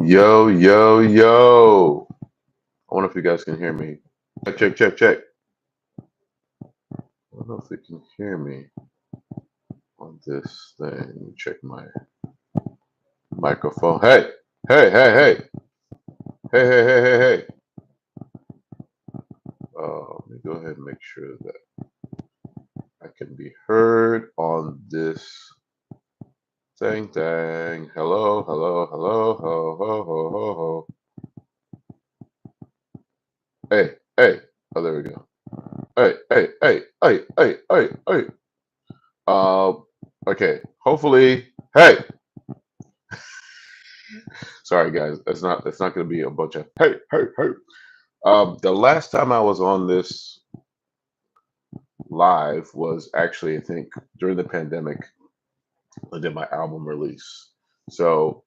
Yo, yo, yo. I wonder if you guys can hear me. Check, check, check, check. I don't know if you can hear me on this thing. Let me check my microphone. Hey, hey, hey, hey. Hey, hey, hey, hey, hey. Let me go ahead and make sure that I can be heard on this thing. Hello, hello, hello, ho, ho, ho, ho, ho. Hey, hey. Oh, there we go. Hey, hey, hey, hey, hey, hey, hey. Um, okay. Hopefully, hey. Sorry, guys. That's not going to be a bunch of hey, hey, hey. The last time I was on this live was actually, I think, during the pandemic. I did my album release. So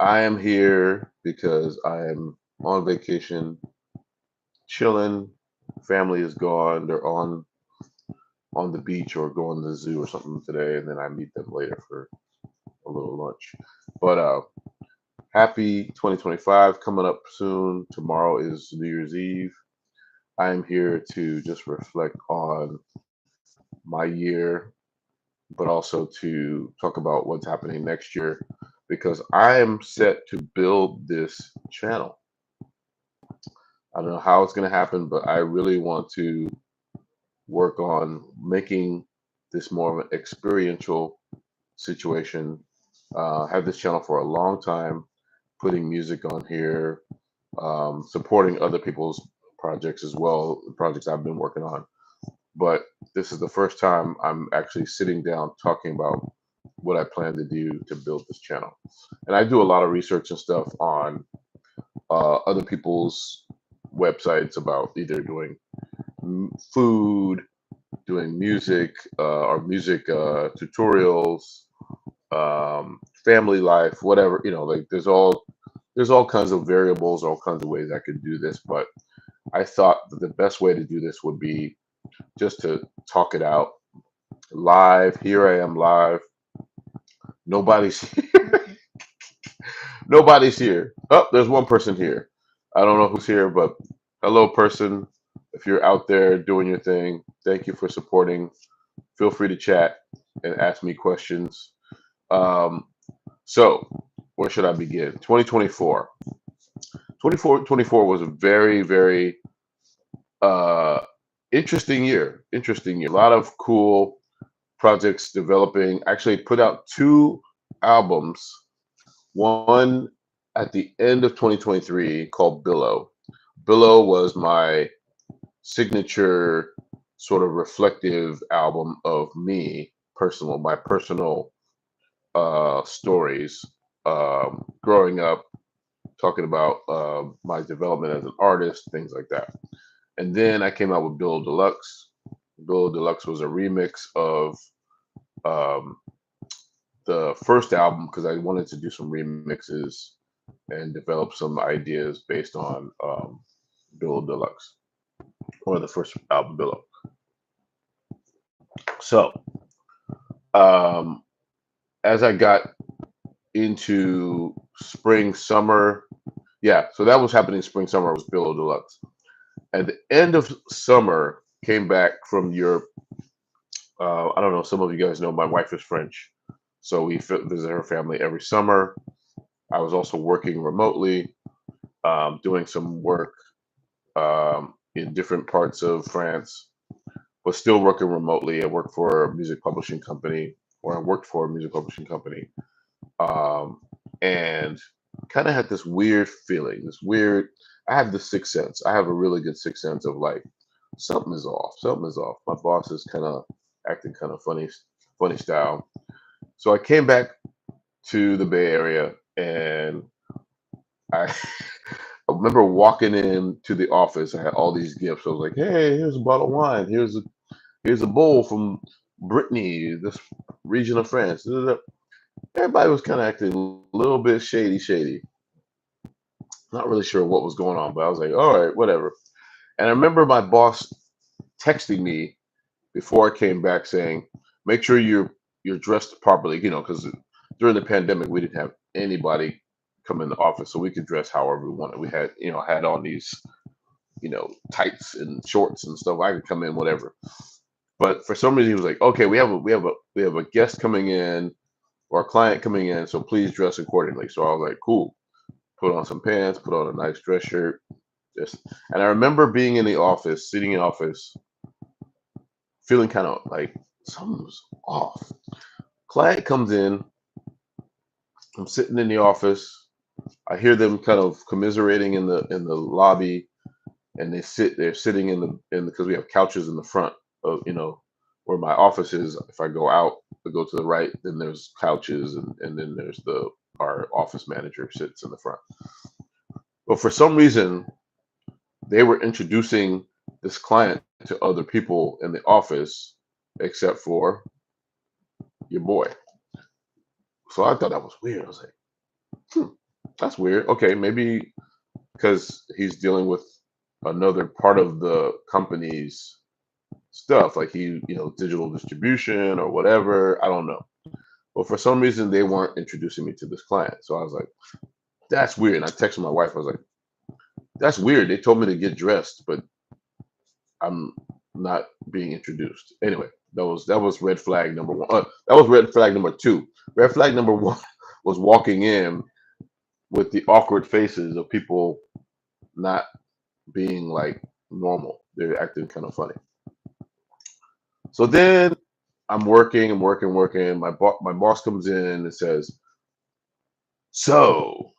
I am here because I am on vacation, chilling. Family is gone. They're on the beach or going to the zoo or something today, and then I meet them later for a little lunch. But happy 2025 coming up soon. Tomorrow is New Year's Eve. I am here to just reflect on my year, but also to talk about what's happening next year because I am set to build this channel. I don't know how it's going to happen, but I really want to work on making this more of an experiential situation. Have this channel for a long time, putting music on here, supporting other people's projects as well, the projects I've been working on. But this is the first time I'm actually sitting down talking about what I plan to do to build this channel. And I do a lot of research and stuff on other people's websites about either doing food, doing music, or music tutorials, family life, whatever. Like there's all kinds of variables, all kinds of ways I could do this. But I thought that the best way to do this would be just to talk it out live. Here I am live. Nobody's nobody's here. Oh, there's one person here. I don't know who's here, but hello, person. If you're out there doing your thing, thank you for supporting. Feel free to chat and ask me questions. Um, so, where should I begin? 2024. 2024 was a very, very uh, interesting year. Interesting year. A lot of cool projects developing. Actually, put out two albums. One at the end of 2023 called Billow. Billow was my signature sort of reflective album of me, my personal stories growing up, talking about my development as an artist, things like that. And then I came out with Bill Deluxe. Bill Deluxe was a remix of um, the first album because I wanted to do some remixes and develop some ideas based on Bill Deluxe or the first album Billow. So um, as I got into spring summer, yeah, so that was happening spring summer was Bill Deluxe. At the end of summer, came back from Europe. I don't know. Some of you guys know my wife is French, so we visit her family every summer. I was also working remotely, doing some work in different parts of France, but still working remotely. I work for a music publishing company, or I worked for a music publishing company, um, and kind of had this weird feeling. This weird. I have the sixth sense. I have a really good sixth sense of like something is off. Something is off. My boss is kind of acting kind of funny style. So I came back to the Bay Area, and I I remember walking in to the office. I had all these gifts. I was like, "Hey, here's a bottle of wine. Here's a bowl from Brittany, this region of France." Da, da, da. Everybody was kind of acting a little bit shady. Not really sure what was going on, but I was like, "All right, whatever." And I remember my boss texting me before I came back saying, "Make sure you're dressed properly," because during the pandemic we didn't have anybody come in the office so we could dress however we wanted. We had, had on these, tights and shorts and stuff. I could come in whatever. But for some reason, he was like, "Okay, we have a guest coming in or a client coming in, so please dress accordingly." So I was like, "Cool." Put on some pants, put on a nice dress shirt, just. And I remember being in the office, sitting in office, feeling kind of like something's off. Client comes in. I'm sitting in the office. I hear them kind of commiserating in the lobby, and they're sitting in because we have couches in the front of where my office is. If I go out to go to the right, then there's couches, and then there's our office manager sits in the front. But for some reason, they were introducing this client to other people in the office, except for your boy. So I thought that was weird. I was like, that's weird. Okay, maybe because he's dealing with another part of the company's stuff, like digital distribution or whatever. I don't know. But for some reason, they weren't introducing me to this client. So I was like, that's weird. And I texted my wife. I was like, that's weird. They told me to get dressed, but I'm not being introduced. Anyway, that was red flag number one. That was red flag number two. Red flag number one was walking in with the awkward faces of people not being like normal. They're acting kind of funny. So then I'm working and working, working. My boss comes in and says, "So,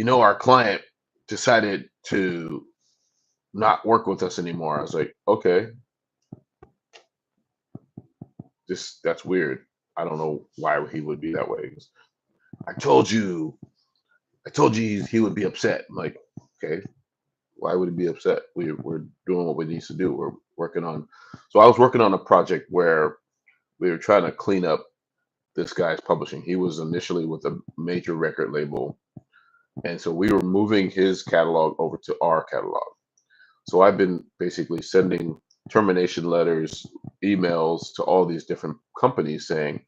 our client decided to not work with us anymore." I was like, "Okay, that's weird. I don't know why he would be that way." He goes, I told you he would be upset. I'm like, okay, why would he be upset? We're doing what we need to do. We're working on. So I was working on a project where we were trying to clean up this guy's publishing. He was initially with a major record label, and so we were moving his catalog over to our catalog. So I've been basically sending termination letters, emails to all these different companies saying,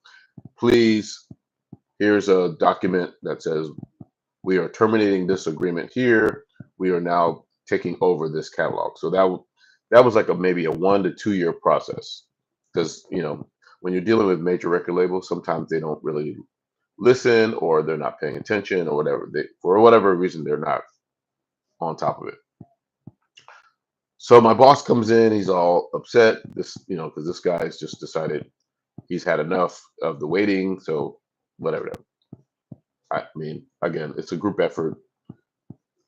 please, here's a document that says we are terminating this agreement here. We are now taking over this catalog. So that was like maybe a 1 to 2 year process, because when you're dealing with major record labels, sometimes they don't really listen, or they're not paying attention, or whatever. For whatever reason, they're not on top of it. So my boss comes in, he's all upset, because this guy's just decided he's had enough of the waiting. So whatever. I mean, again, it's a group effort.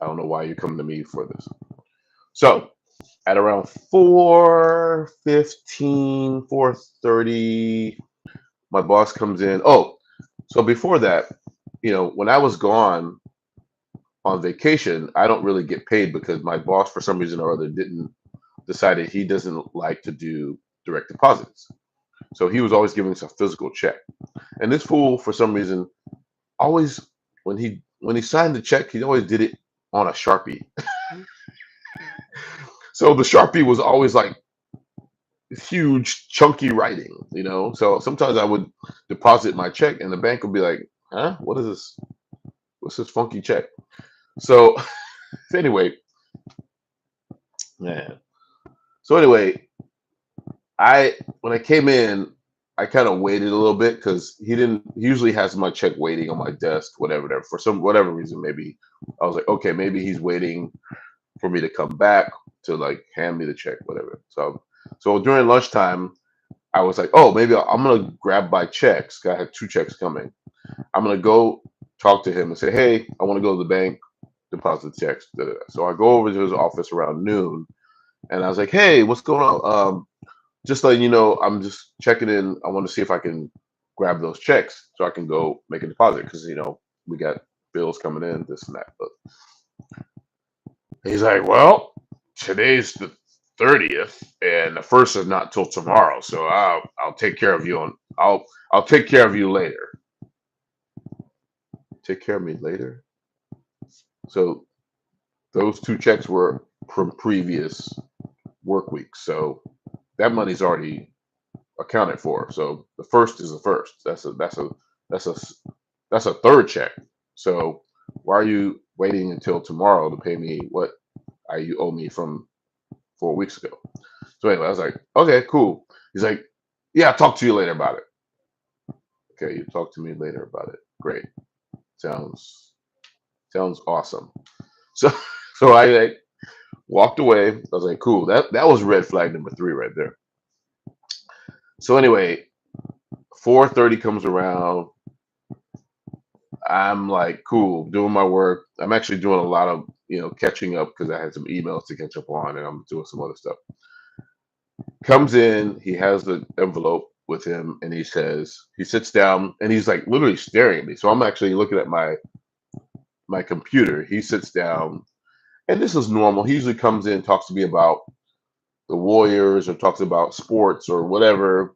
I don't know why you're coming to me for this. So at around 4:15, 4:30, my boss comes in. Oh, so before that, when I was gone on vacation, I don't really get paid because my boss, for some reason or other, decided he doesn't like to do direct deposits. So he was always giving us a physical check. And this fool, for some reason, always when he signed the check, he always did it on a Sharpie. So the Sharpie was always like huge, chunky writing, So sometimes I would deposit my check, and the bank would be like, "Huh? What is this? What's this funky check?" So anyway, man. So anyway, when I came in, I kind of waited a little bit because he usually has my check waiting on my desk, whatever. For whatever reason, maybe I was like, okay, maybe he's waiting for me to come back to like hand me the check, whatever. So during lunchtime, I was like, oh, maybe I'm gonna grab my checks. I had 2 checks coming. I'm gonna go talk to him and say, hey, I want to go to the bank, deposit checks. So I go over to his office around noon, and I was like, hey, what's going on? Just letting you know, I'm just checking in. I want to see if I can grab those checks so I can go make a deposit because we got bills coming in, this and that. But he's like, well, today's the 30th, and the first is not till tomorrow. So I'll take care of you I'll take care of you later. Take care of me later. So those 2 checks were from previous work weeks. So that money's already accounted for. So the first is the first. That's a third check. So why are you waiting until tomorrow to pay me what you owe me from 4 weeks ago? So anyway, I was like, okay, cool. He's like, yeah, I'll talk to you later about it. Okay, you talk to me later about it. Great. Sounds awesome. So so I like, walked away. I was like, cool. That was red flag number 3 right there. So anyway, 4:30 comes around. I'm like, cool, doing my work. I'm actually doing a lot of, catching up because I had some emails to catch up on, and I'm doing some other stuff. Comes in, he has the envelope with him, and he sits down, and he's like literally staring at me. So I'm actually looking at my computer. He sits down, and this is normal. He usually comes in, talks to me about the Warriors, or talks about sports or whatever.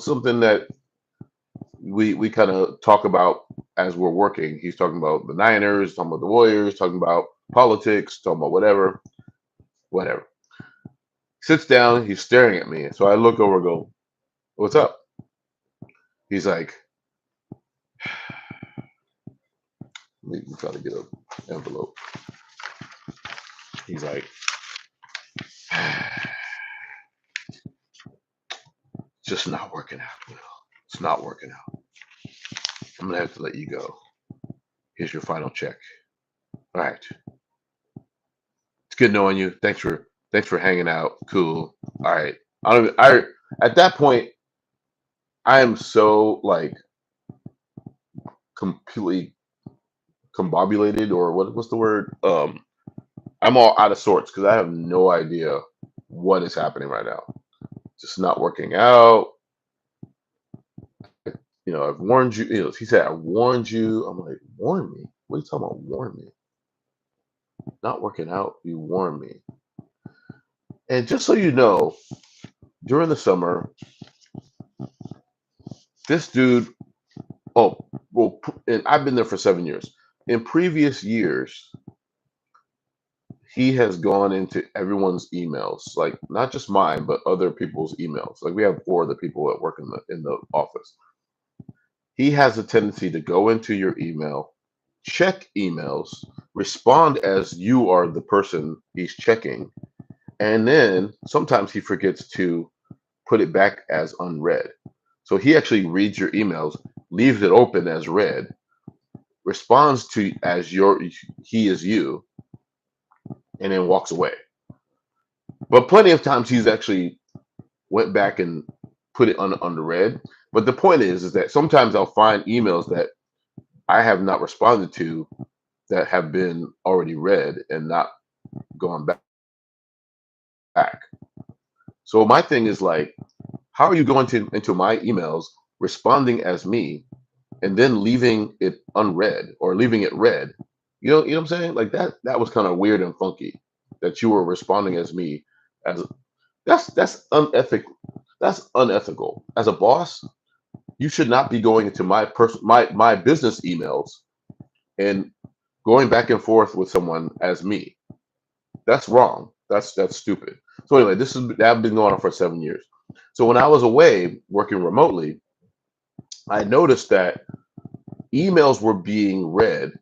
Something that we kind of talk about as we're working. He's talking about the Niners, talking about the Warriors, talking about politics, talking about whatever. Sits down, he's staring at me. So I look over and go, what's up? He's like, let me try to get an envelope. He's like, just not working out, Will. It's not working out. I'm gonna have to let you go. Here's your final check. All right. It's good knowing you. Thanks for hanging out. Cool. All right. I at that point I am so like completely combobulated, or what's the word? I'm all out of sorts because I have no idea what is happening right now. Just not working out. I've warned you. He said, I warned you. I'm like, warn me? What are you talking about? Warn me? Not working out. You warn me. And just so you know, during the summer, this dude, oh, well, and I've been there for 7 years. In previous years, he has gone into everyone's emails, like not just mine, but other people's emails. Like we have 4 other people that work in the office. He has a tendency to go into your email, check emails, respond as you are the person he's checking, and then sometimes he forgets to put it back as unread. So he actually reads your emails, leaves it open as read, responds to as he is you, and then walks away. But plenty of times he's actually went back and put it on read. But the point is that sometimes I'll find emails that I have not responded to that have been already read and not gone back. So my thing is like, how are you going into my emails, responding as me, and then leaving it unread or leaving it read? You know what I'm saying? Like that was kind of weird and funky that you were responding as me. As that's unethical. That's unethical. As a boss, you should not be going into my business emails and going back and forth with someone as me. That's wrong. That's stupid. So anyway, I've been going on for 7 years. So when I was away working remotely, I noticed that emails were being read,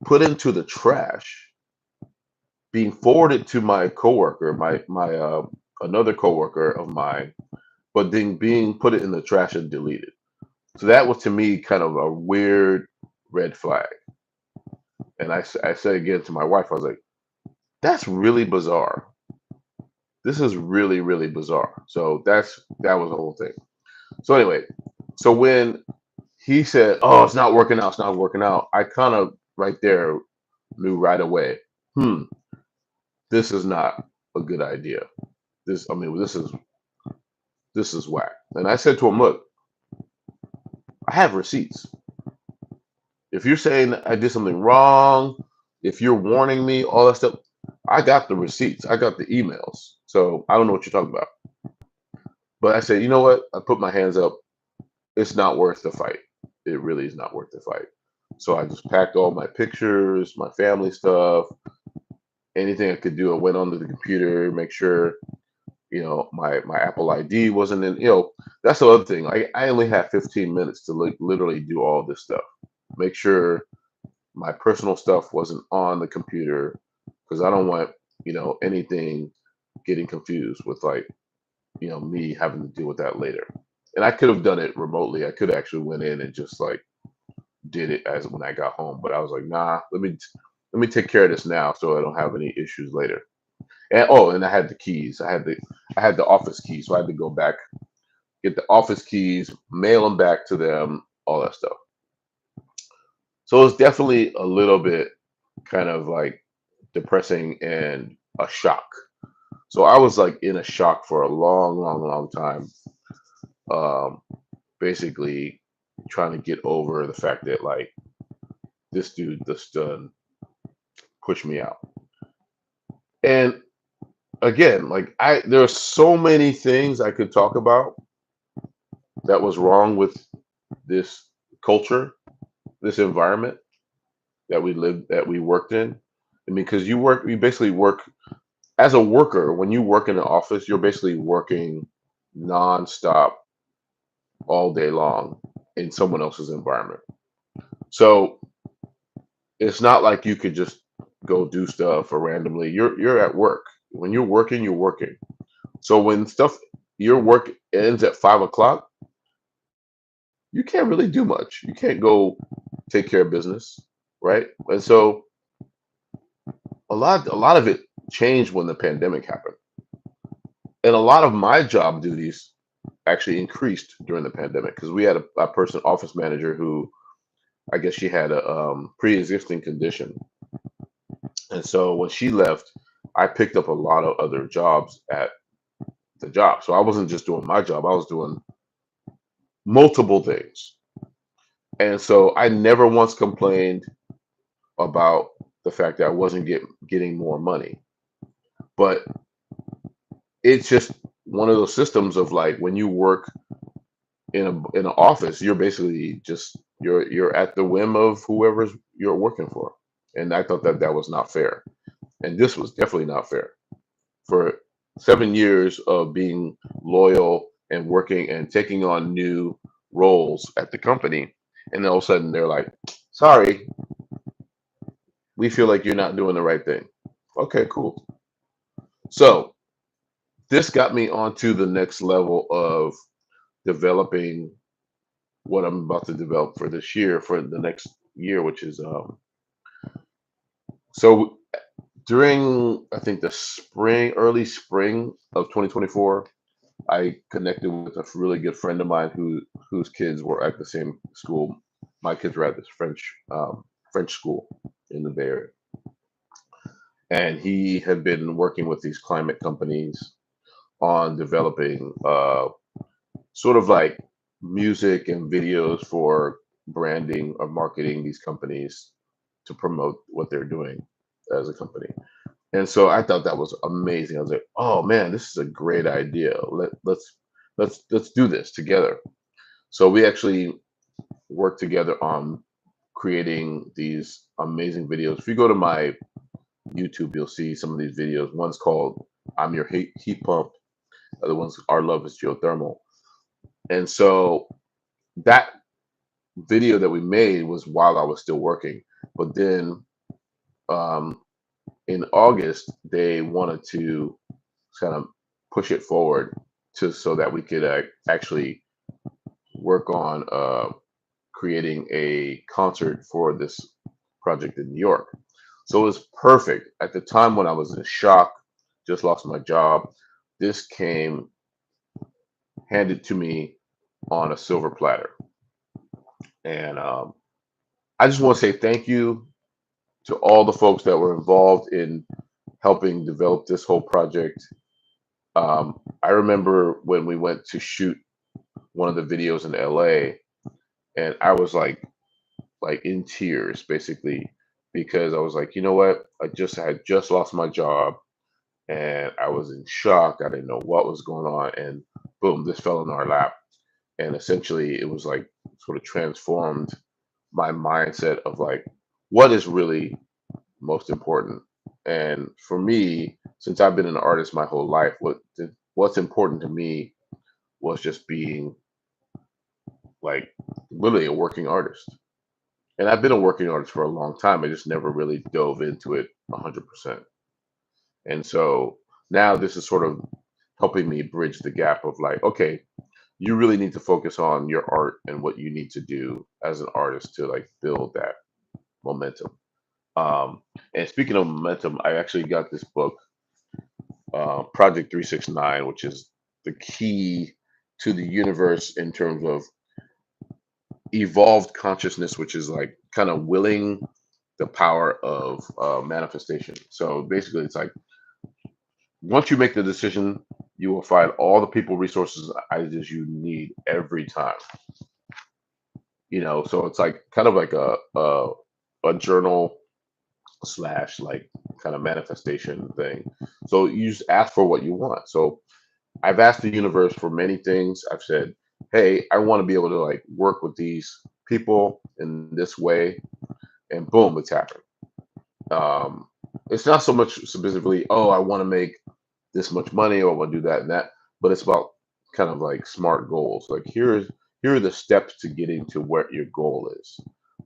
put into the trash, being forwarded to my coworker, my another coworker of mine, but then being put it in the trash and deleted. So that was to me kind of a weird red flag. And I said again to my wife, I was like, that's really bizarre. This is really, really bizarre. So that was the whole thing. So anyway, so when he said, oh, it's not working out, it's not working out, I kind of right there knew right away, this is not a good idea. This is whack. And I said to him, look, I have receipts. If you're saying I did something wrong, if you're warning me, all that stuff, I got the receipts. I got the emails. So I don't know what you're talking about. But I said, you know what? I put my hands up. It's not worth the fight. It really is not worth the fight. So I just packed all my pictures, my family stuff, anything I could do. I went onto the computer, make sure, my Apple ID wasn't in, that's the other thing. I only had 15 minutes to literally do all this stuff. Make sure my personal stuff wasn't on the computer because I don't want, anything getting confused with like, me having to deal with that later. And I could have done it remotely. I could have actually went in and just like did it as when I got home, but I was like, nah, let me take care of this now so I don't have any issues later. And oh, and I had the keys. I had the office keys, so I had to go back, get the office keys, mail them back to them, all that stuff. So it's definitely a little bit kind of like depressing and a shock. So I was like in a shock for a long, long, long time. Um, Basically trying to get over the fact that like this dude just done pushed me out. And again, like there are so many things I could talk about that was wrong with this culture, this environment that we worked in. I mean, because you basically work as a worker. When you work in an office, you're basically working nonstop all day long in someone else's environment. So it's not like you could just go do stuff or randomly. You're at work. When you're working, you're working. So when your work ends at 5 o'clock, you can't really do much. You can't go take care of business, right? And so a lot of it changed when the pandemic happened. And a lot of my job duties actually increased during the pandemic because we had a person, office manager, who I guess she had a pre-existing condition. And so when she left, I picked up a lot of other jobs at the job. So I wasn't just doing my job, I was doing multiple things. And so I never once complained about the fact that I wasn't getting more money. But it's just one of those systems of like when you work in an office, you're basically just you're at the whim of whoever's you're working for. And I thought that that was not fair. And this was definitely not fair. For 7 years of being loyal and working and taking on new roles at the company, and then all of a sudden they're like, sorry, we feel like you're not doing the right thing. Okay, cool. So this got me onto the next level of developing what I'm about to develop for this year, for the next year, which is so during I think the early spring of 2024, I connected with a really good friend of mine whose kids were at the same school. My kids were at this French school in the Bay Area, and he had been working with these climate companies on developing sort of like music and videos for branding or marketing these companies to promote what they're doing as a company. And so I thought that was amazing. I was like, "Oh man, this is a great idea. Let's do this together." So we actually worked together on creating these amazing videos. If you go to my YouTube, you'll see some of these videos. One's called "I'm Your Heat Pump." The other one's "Our Love is Geothermal." And so that video that we made was while I was still working. But then um, in August, they wanted to kind of push it forward to so that we could actually work on creating a concert for this project in New York. So it was perfect at the time when I was in shock, just lost my job. This came handed to me on a silver platter, and I just want to say thank you to all the folks that were involved in helping develop this whole project. I remember when we went to shoot one of the videos in LA, and I was like in tears basically because I was like, you know what? I had just lost my job and I was in shock. I didn't know what was going on, and boom, this fell in our lap. And essentially, it was like sort of transformed my mindset of like what is really most important. And for me, since I've been an artist my whole life, what's important to me was just being like literally a working artist. And I've been a working artist for a long time. I just never really dove into it 100%. And so now this is sort of helping me bridge the gap of like, okay, you really need to focus on your art and what you need to do as an artist to like build that momentum. Um, and speaking of momentum, I actually got this book, Project 369, which is the key to the universe in terms of evolved consciousness, which is like kind of willing the power of manifestation. So basically, it's like once you make the decision, you will find all the people, resources, ideas you need every time. So it's like kind of like a journal slash like kind of manifestation thing. So you just ask for what you want. So I've asked the universe for many things. I've said, hey, I want to be able to like work with these people in this way, and boom, it's happened. Um, it's not so much specifically, oh, I want to make this much money or I want to do that and that, but it's about kind of like smart goals. Like here are the steps to getting to where your goal is.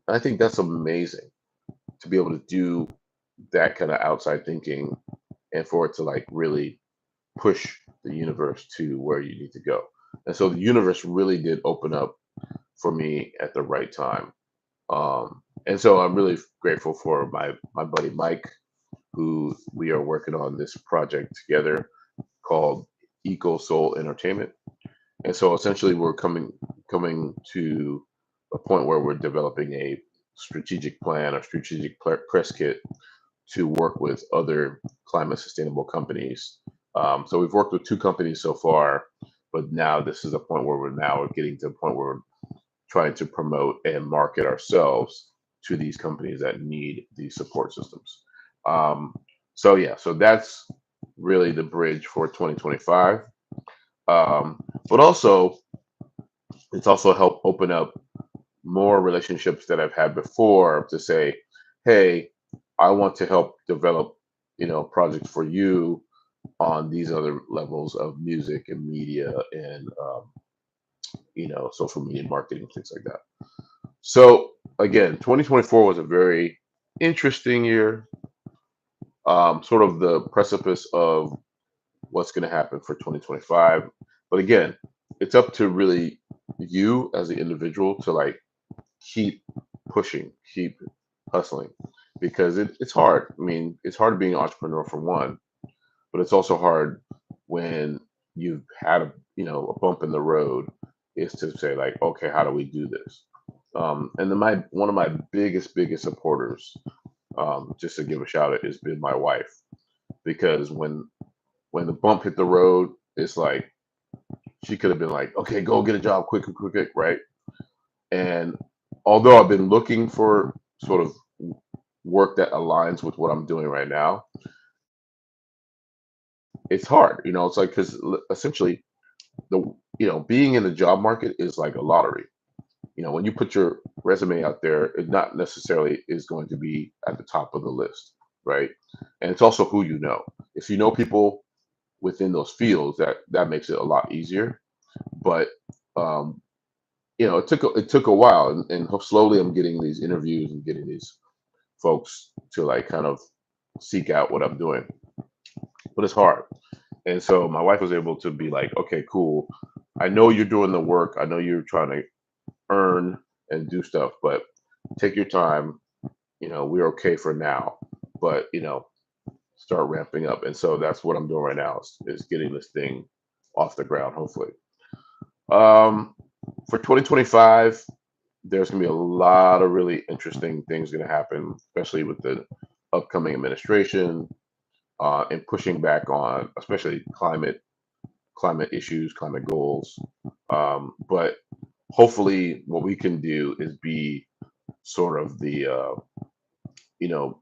And I think that's amazing to be able to do that kind of outside thinking and for it to like really push the universe to where you need to go. And so the universe really did open up for me at the right time. And so I'm really grateful for my buddy Mike, who we are working on this project together called Eco Soul Entertainment. And so essentially we're coming to a point where we're developing a strategic plan or strategic press kit to work with other climate sustainable companies. So we've worked with two companies so far, but now this is a point where we're now getting to a point where we're trying to promote and market ourselves to these companies that need these support systems. Um, so yeah, so that's really the bridge for 2025. But also, it's also helped open up more relationships that I've had before to say, hey, I want to help develop, projects for you on these other levels of music and media and social media marketing, things like that. So again, 2024 was a very interesting year, sort of the precipice of what's going to happen for 2025. But again, it's up to really you as an individual to like keep pushing, keep hustling, because it's hard. I mean, it's hard being an entrepreneur for one, but it's also hard when you've had a bump in the road. Is to say like, okay, how do we do this? And then my one of my biggest supporters, just to give a shout out, has been my wife, because when the bump hit the road, it's like she could have been like, okay, go get a job quick, right? And although I've been looking for sort of work that aligns with what I'm doing right now, it's hard. It's like because essentially the being in the job market is like a lottery. When you put your resume out there, it not necessarily is going to be at the top of the list, right? And it's also who you know. If you know people within those fields, that makes it a lot easier. But um, it took a while, and slowly I'm getting these interviews and getting these folks to like kind of seek out what I'm doing, but it's hard. And so my wife was able to be like, okay, cool. I know you're doing the work. I know you're trying to earn and do stuff, but take your time. We're okay for now, but start ramping up. And so that's what I'm doing right now is getting this thing off the ground, hopefully. Um, for 2025, there's going to be a lot of really interesting things going to happen, especially with the upcoming administration and pushing back on, especially climate issues, climate goals. But hopefully, what we can do is be sort of the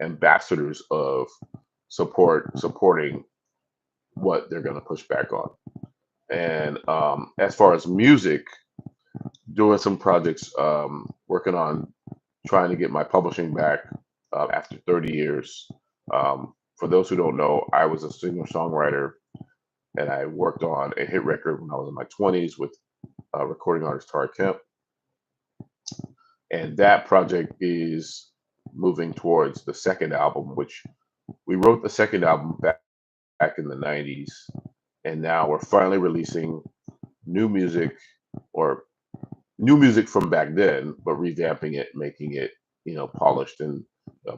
ambassadors of supporting what they're going to push back on. And as far as music, doing some projects, working on trying to get my publishing back after 30 years. For those who don't know, I was a singer songwriter and I worked on a hit record when I was in my 20s with recording artist Tara Kemp. And that project is moving towards the second album, which we wrote the second album back in the 90s, and now we're finally releasing new music, or new music from back then, but revamping it, making it, polished, and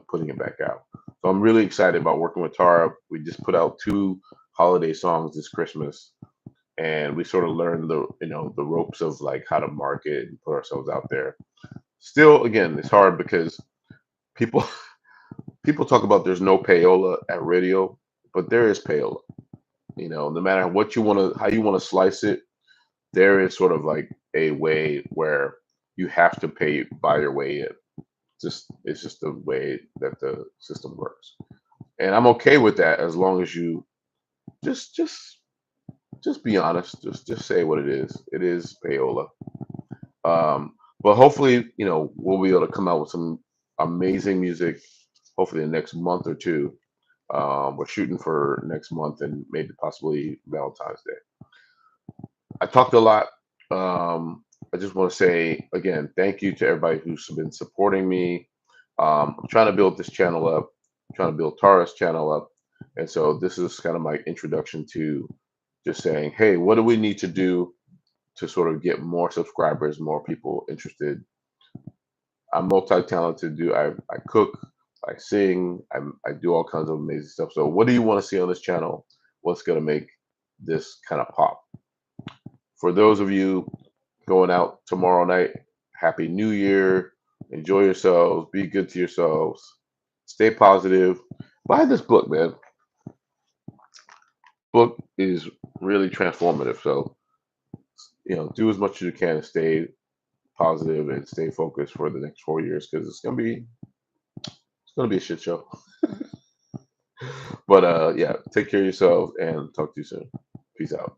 putting it back out. So I'm really excited about working with Tara. We just put out two holiday songs this Christmas, and we sort of learned the ropes of like how to market and put ourselves out there. Still, again, it's hard because people people talk about there's no payola at radio, but there is payola. No matter what you want to, how you want to slice it, there is sort of like a way where you have to pay buy your way in. Just it's just the way that the system works, and I'm okay with that as long as you just just just be honest. Just say what it is. It is payola. Um, but hopefully, we'll be able to come out with some amazing music. Hopefully, the next month or two. We're shooting for next month and maybe possibly Valentine's Day. I talked a lot. I just want to say again, thank you to everybody who's been supporting me. I'm trying to build this channel up, trying to build Tara's channel up. And so this is kind of my introduction to just saying, hey, what do we need to do to sort of get more subscribers, more people interested? I'm multi-talented. I cook, I sing, I do all kinds of amazing stuff. So what do you want to see on this channel? What's going to make this kind of pop? For those of you going out tomorrow night, Happy New Year. Enjoy yourselves. Be good to yourselves. Stay positive. Buy this book, man. Book is really transformative. So, do as much as you can to stay positive and stay focused for the next 4 years because it's gonna be a shit show. But yeah, take care of yourself and talk to you soon. Peace out.